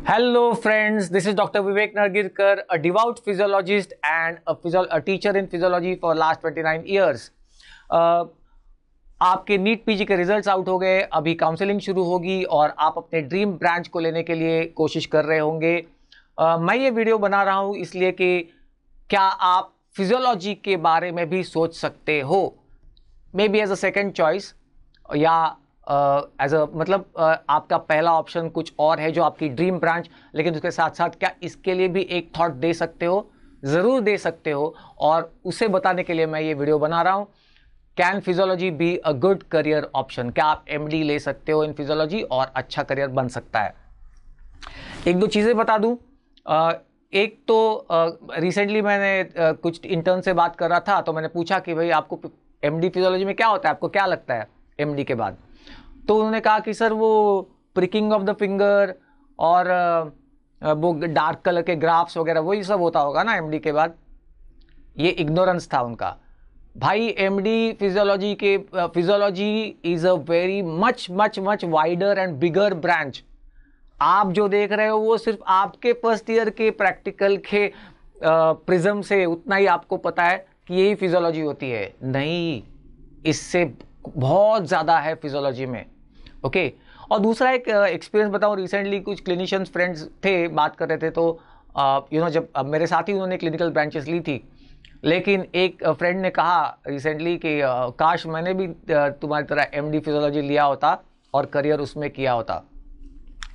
Hello, friends. This is Dr. Vivek Nargirkar, a devout physiologist and a teacher in physiology for last 29 years. आपके NEET PG के results out हो गए, अभी counselling शुरू होगी और आप अपने ड्रीम ब्रांच को लेने के लिए कोशिश कर रहे होंगे। मैं ये वीडियो बना रहा हूँ इसलिए कि क्या आप फिजियोलॉजी के बारे में भी सोच सकते हो, maybe as a second choice या एज अ आपका पहला ऑप्शन कुछ और है जो आपकी ड्रीम ब्रांच, लेकिन उसके साथ साथ क्या इसके लिए भी एक थॉट दे सकते हो? ज़रूर दे सकते हो, और उसे बताने के लिए मैं ये वीडियो बना रहा हूँ। Can physiology be a good career option? क्या आप एमडी ले सकते हो इन फिजियोलॉजी और अच्छा करियर बन सकता है? एक दो चीज़ें बता दूँ। एक तो रिसेंटली मैंने कुछ इंटर्न से बात कर रहा था, तो मैंने पूछा कि भाई आपको एमडी फिजियोलॉजी में क्या होता है, आपको क्या लगता है एमडी के बाद? तो उन्होंने कहा कि सर वो प्रिकिंग ऑफ द फिंगर और वो डार्क कलर के ग्राफ्स वगैरह वही सब होता होगा ना एमडी के बाद। ये इग्नोरेंस था उनका। भाई MD physiology is a very much much much wider and bigger branch. आप जो देख रहे हो वो सिर्फ आपके फर्स्ट ईयर के प्रैक्टिकल के प्रिज्म से उतना ही आपको पता है कि यही फिजियोलॉजी होती है। नहीं, इससे बहुत ज़्यादा है फिजियोलॉजी में। ओके। और दूसरा एक एक्सपीरियंस बताऊं, रिसेंटली कुछ क्लिनिशियंस फ्रेंड्स थे, बात कर रहे थे, तो जब मेरे साथ ही उन्होंने क्लिनिकल ब्रांचेस ली थी, लेकिन एक फ्रेंड ने कहा रिसेंटली कि काश मैंने भी तुम्हारी तरह एमडी फिजियोलॉजी लिया होता और करियर उसमें किया होता।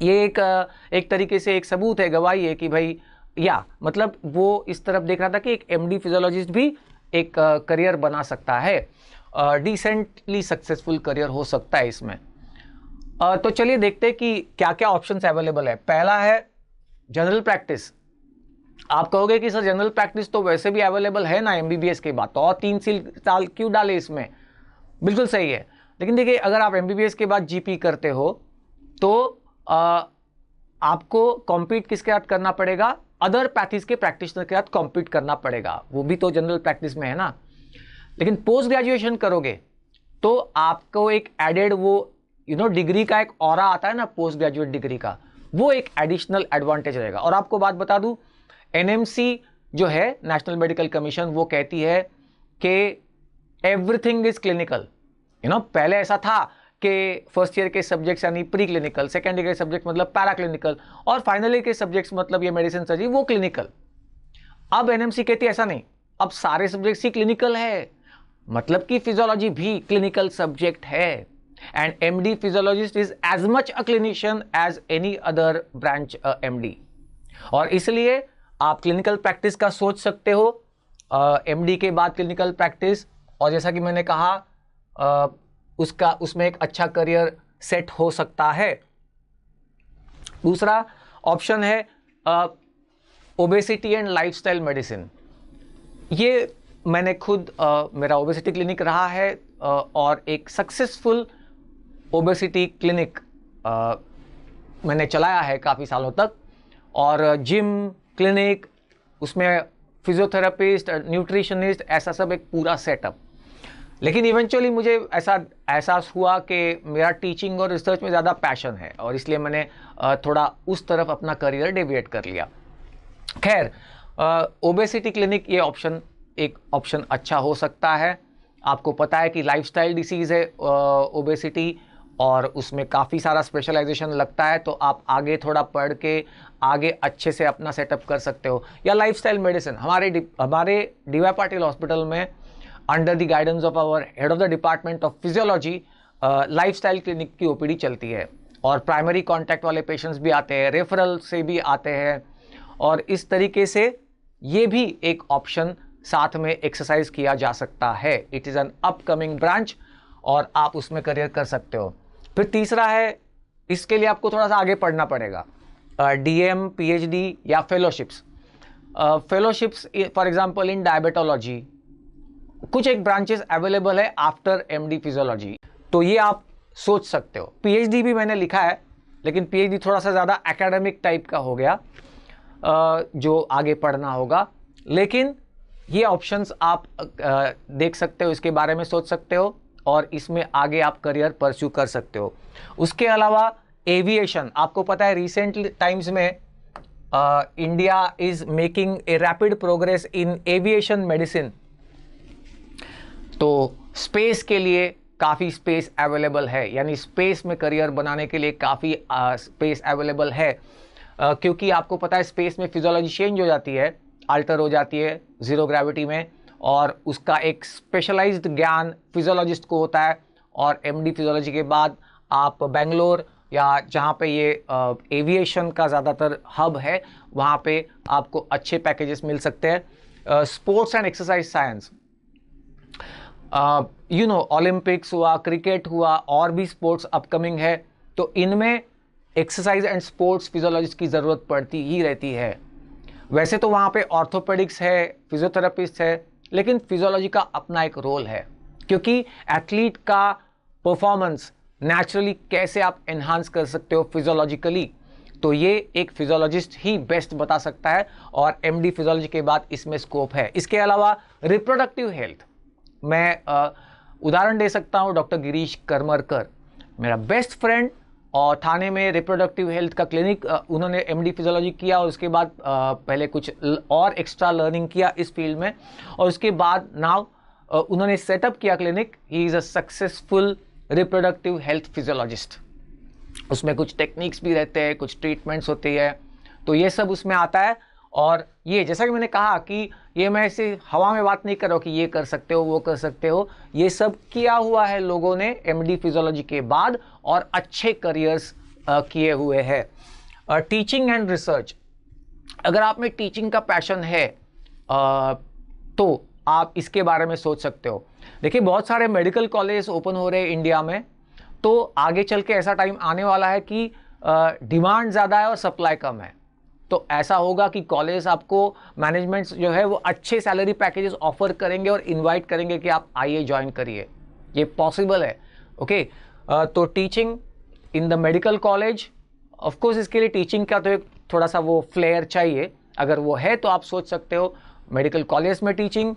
ये एक तरीके से एक सबूत है, गवाही है कि भाई मतलब वो इस तरफ देख रहा था कि एक एमडी फिजियोलॉजिस्ट भी एक करियर बना सकता है, डिसेंटली सक्सेसफुल करियर हो सकता है इसमें। तो चलिए देखते हैं कि क्या क्या ऑप्शंस अवेलेबल है। पहला है जनरल प्रैक्टिस। आप कहोगे कि सर जनरल प्रैक्टिस तो वैसे भी अवेलेबल है ना एमबीबीएस के बाद, तो और 3 साल क्यों डाले इसमें? बिल्कुल सही है, लेकिन देखिए अगर आप एमबीबीएस के बाद जीपी करते हो तो आपको कॉम्पीट किसके साथ करना पड़ेगा? अदर पैथीज के प्रैक्टिशनर के साथ कॉम्पीट करना पड़ेगा, वो भी तो जनरल प्रैक्टिस में है ना। लेकिन पोस्ट ग्रेजुएशन करोगे तो आपको एक एडेड वो डिग्री का एक ऑरा आता है ना, पोस्ट ग्रेजुएट डिग्री का, वो एक एडिशनल एडवांटेज रहेगा। और आपको बात बता दूं, एनएमसी जो है नेशनल मेडिकल कमीशन, वो कहती है कि एवरीथिंग इज क्लिनिकल। पहले ऐसा था कि फर्स्ट ईयर के सब्जेक्ट्स यानी प्री क्लिनिकल, सेकेंड ईयर के सब्जेक्ट मतलब पैरा क्लिनिकल, और फाइनल ईयर के सब्जेक्ट्स मतलब ये मेडिसिन सर्जरी वो क्लिनिकल। अब एनएमसी कहती है ऐसा नहीं, अब सारे सब्जेक्ट्स ही क्लिनिकल है, मतलब कि फिजियोलॉजी भी क्लिनिकल सब्जेक्ट है, and MD physiologist is as much a clinician as any other branch MD. और इसलिए आप क्लिनिकल प्रैक्टिस का सोच सकते हो, एमडी के बाद क्लिनिकल प्रैक्टिस, और जैसा कि मैंने कहा उसमें एक अच्छा करियर सेट हो सकता है। दूसरा ऑप्शन है ओबेसिटी एंड लाइफस्टाइल मेडिसिन। ये मैंने खुद मेरा ओबेसिटी क्लिनिक रहा है, और एक सक्सेसफुल ओबेसिटी क्लिनिक मैंने चलाया है काफ़ी सालों तक, और जिम क्लिनिक, उसमें फिजियोथेरेपिस्ट, न्यूट्रिशनिस्ट, ऐसा सब एक पूरा सेटअप। लेकिन इवेंचुअली मुझे ऐसा एहसास हुआ कि मेरा टीचिंग और रिसर्च में ज़्यादा पैशन है, और इसलिए मैंने थोड़ा उस तरफ अपना करियर डेविएट कर लिया। खैर, ओबेसिटी क्लिनिक ये एक ऑप्शन अच्छा हो सकता है। आपको पता है कि लाइफस्टाइल डिसीज़ है ओबेसिटी, और उसमें काफ़ी सारा स्पेशलाइजेशन लगता है, तो आप आगे थोड़ा पढ़ के आगे अच्छे से अपना सेटअप कर सकते हो। या लाइफस्टाइल मेडिसिन, हमारे डीवाई पाटिल हॉस्पिटल में under the guidance of our head of the department of physiology lifestyle clinic की ओपीडी चलती है, और प्राइमरी कॉन्टैक्ट वाले पेशेंट्स भी आते हैं, रेफरल से भी आते हैं, और इस तरीके से ये भी एक ऑप्शन साथ में एक्सरसाइज किया जा सकता है। It is an upcoming branch और आप उसमें करियर कर सकते हो। फिर तीसरा है, इसके लिए आपको थोड़ा सा आगे पढ़ना पड़ेगा, डीएम, पीएचडी या fellowships. Fellowships for example in diabetology, कुछ एक ब्रांचेस अवेलेबल है आफ्टर एमडी फिजियोलॉजी, तो ये आप सोच सकते हो। पीएचडी भी मैंने लिखा है, लेकिन पीएचडी थोड़ा सा ज़्यादा एकेडमिक टाइप का हो गया, जो आगे पढ़ना होगा। लेकिन ये ऑप्शंस आप देख सकते हो, इसके बारे में सोच सकते हो, और इसमें आगे आप करियर परस्यू कर सकते हो। उसके अलावा एविएशन, आपको पता है रिसेंट टाइम्स में India is making a rapid progress in aviation medicine. तो स्पेस के लिए काफ़ी स्पेस अवेलेबल है, यानी स्पेस में करियर बनाने के लिए काफ़ी स्पेस अवेलेबल है, क्योंकि आपको पता है स्पेस में फिजियोलॉजी चेंज हो जाती है, अल्टर हो जाती है ज़ीरो ग्रेविटी में, और उसका एक स्पेशलाइज्ड ज्ञान फिजियोलॉजिस्ट को होता है। और एमडी फिजियोलॉजी के बाद आप बेंगलोर या जहाँ पे ये एविएशन का ज़्यादातर हब है वहाँ पे आपको अच्छे पैकेजेस मिल सकते हैं। Sports and exercise science, you know, Olympics हुआ, क्रिकेट हुआ, और भी स्पोर्ट्स अपकमिंग है, तो इनमें एक्सरसाइज एंड स्पोर्ट्स फिजियोलॉजिस्ट की ज़रूरत पड़ती ही रहती है। वैसे तो वहाँ पे ऑर्थोपेडिक्स है, फिजियोथेरेपिस्ट है, लेकिन फिजियोलॉजी का अपना एक रोल है, क्योंकि एथलीट का परफॉर्मेंस नेचुरली कैसे आप एनहांस कर सकते हो फिजियोलॉजिकली, तो ये एक फिजियोलॉजिस्ट ही बेस्ट बता सकता है, और एमडी फिजियोलॉजी के बाद इसमें स्कोप है। इसके अलावा रिप्रोडक्टिव हेल्थ, मैं उदाहरण दे सकता हूँ, डॉक्टर गिरीश करमरकर मेरा बेस्ट फ्रेंड, और थाने में रिप्रोडक्टिव हेल्थ का क्लिनिक उन्होंने एमडी फिजियोलॉजी किया, और उसके बाद पहले कुछ और एक्स्ट्रा लर्निंग किया इस फील्ड में, और उसके बाद नाउ उन्होंने सेटअप किया clinic. He is a successful reproductive health physiologist. उसमें कुछ टेक्निक्स भी रहते हैं, कुछ ट्रीटमेंट्स होती है, तो ये सब उसमें आता है। और ये जैसा कि मैंने कहा कि ये मैं ऐसे हवा में बात नहीं कर रहा हूँ कि ये कर सकते हो, वो कर सकते हो, ये सब किया हुआ है लोगों ने एमडी फिजियोलॉजी के बाद, और अच्छे करियर्स किए हुए हैं। टीचिंग एंड रिसर्च, अगर आप में टीचिंग का पैशन है तो आप इसके बारे में सोच सकते हो। देखिए, बहुत सारे मेडिकल कॉलेज ओपन हो रहे हैं इंडिया में, तो आगे चल के ऐसा टाइम आने वाला है कि डिमांड ज़्यादा है और सप्लाई कम है, तो ऐसा होगा कि कॉलेज आपको मैनेजमेंट्स जो है वो अच्छे सैलरी पैकेजेस ऑफर करेंगे और इनवाइट करेंगे कि आप आइए ज्वाइन करिए, ये पॉसिबल है। ओके, तो teaching in the medical college, of course इसके लिए टीचिंग का तो एक थोड़ा सा वो फ्लेयर चाहिए, अगर वो है तो आप सोच सकते हो मेडिकल कॉलेज में टीचिंग।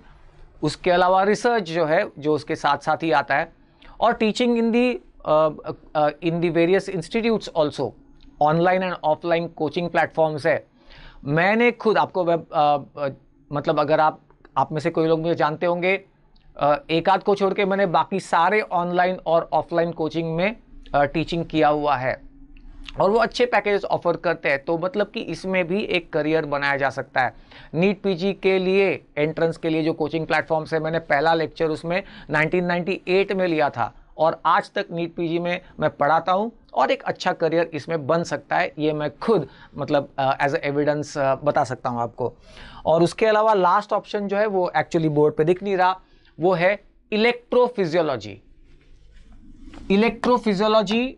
उसके अलावा रिसर्च जो है, जो उसके साथ साथ ही आता है, और teaching in the various institutes also, online and offline coaching platforms है। मैंने खुद आपको मतलब अगर आप में से कोई लोग मुझे जानते होंगे, एक आध को छोड़ के मैंने बाकी सारे ऑनलाइन और ऑफलाइन कोचिंग में टीचिंग किया हुआ है, और वो अच्छे पैकेजेस ऑफर करते हैं, तो मतलब कि इसमें भी एक करियर बनाया जा सकता है। नीट पीजी के लिए एंट्रेंस के लिए जो कोचिंग प्लेटफॉर्म्स है, मैंने पहला लेक्चर उसमें 1998 में लिया था, और आज तक नीट पीजी में मैं पढ़ाता हूँ, और एक अच्छा करियर इसमें बन सकता है, ये मैं खुद मतलब एज ए एविडेंस बता सकता हूँ आपको। और उसके अलावा लास्ट ऑप्शन जो है वो एक्चुअली बोर्ड पे दिख नहीं रहा, वो है इलेक्ट्रोफिजियोलॉजी। इलेक्ट्रोफिजियोलॉजी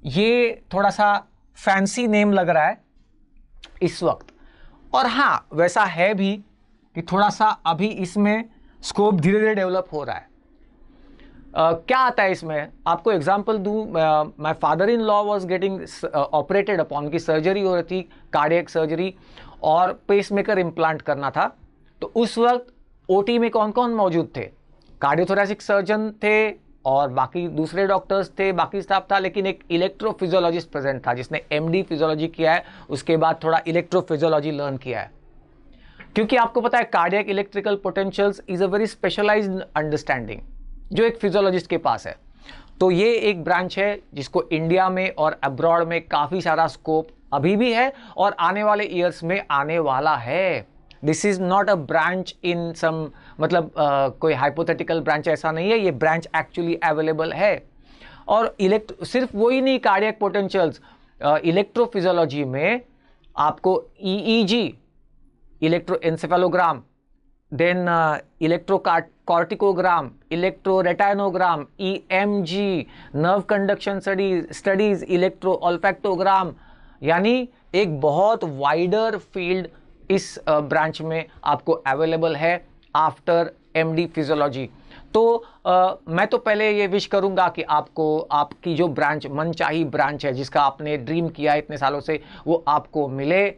ये थोड़ा सा फैंसी नेम लग रहा है इस वक्त, और हाँ वैसा है भी कि थोड़ा सा अभी इसमें स्कोप धीरे धीरे डेवलप हो रहा है। क्या आता है इसमें, आपको एग्जांपल दूं, my father in law was getting operated upon, उनकी सर्जरी हो रही थी, कार्डियक सर्जरी, और पेसमेकर इम्प्लांट करना था। तो उस वक्त ओटी में कौन कौन मौजूद थे? कार्डियोथोरेसिक सर्जन थे, और बाकी दूसरे डॉक्टर्स थे, बाकी स्टाफ था, लेकिन एक इलेक्ट्रोफिजियोलॉजिस्ट प्रेजेंट था जिसने एमडी फिजियोलॉजी किया है, उसके बाद थोड़ा इलेक्ट्रोफिजियोलॉजी लर्न किया है। क्योंकि आपको पता है cardiac electrical potentials is a very specialised understanding जो एक फिजियोलॉजिस्ट के पास है। तो ये एक ब्रांच है जिसको इंडिया में और अब्रॉड में काफ़ी सारा स्कोप अभी भी है, और आने वाले ईयर्स में आने वाला है। This is not a branch in some, मतलब कोई हाइपोथेटिकल ब्रांच ऐसा नहीं है, ये ब्रांच एक्चुअली अवेलेबल है। और सिर्फ वही नहीं, कार्डियक पोटेंशियल्स, इलेक्ट्रोफिजियोलॉजी में आपको EEG, electroencephalogram, then electrocorticogram, electroretinogram, EMG, nerve conduction studies, electro olfactogram, यानी एक बहुत वाइडर फील्ड इस ब्रांच में आपको अवेलेबल है आफ्टर एमडी फिजियोलॉजी। तो मैं तो पहले ये विश करूंगा कि आपको आपकी जो ब्रांच मनचाही ब्रांच है, जिसका आपने ड्रीम किया है इतने सालों से, वो आपको मिले,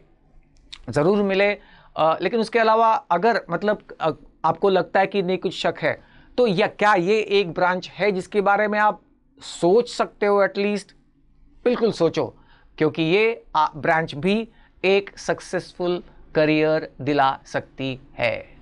ज़रूर मिले। लेकिन उसके अलावा अगर मतलब आपको लगता है कि नहीं कुछ शक है, तो क्या ये एक ब्रांच है जिसके बारे में आप सोच सकते हो एटलीस्ट? बिल्कुल सोचो, क्योंकि ये ब्रांच भी एक सक्सेसफुल करियर दिला सकती है।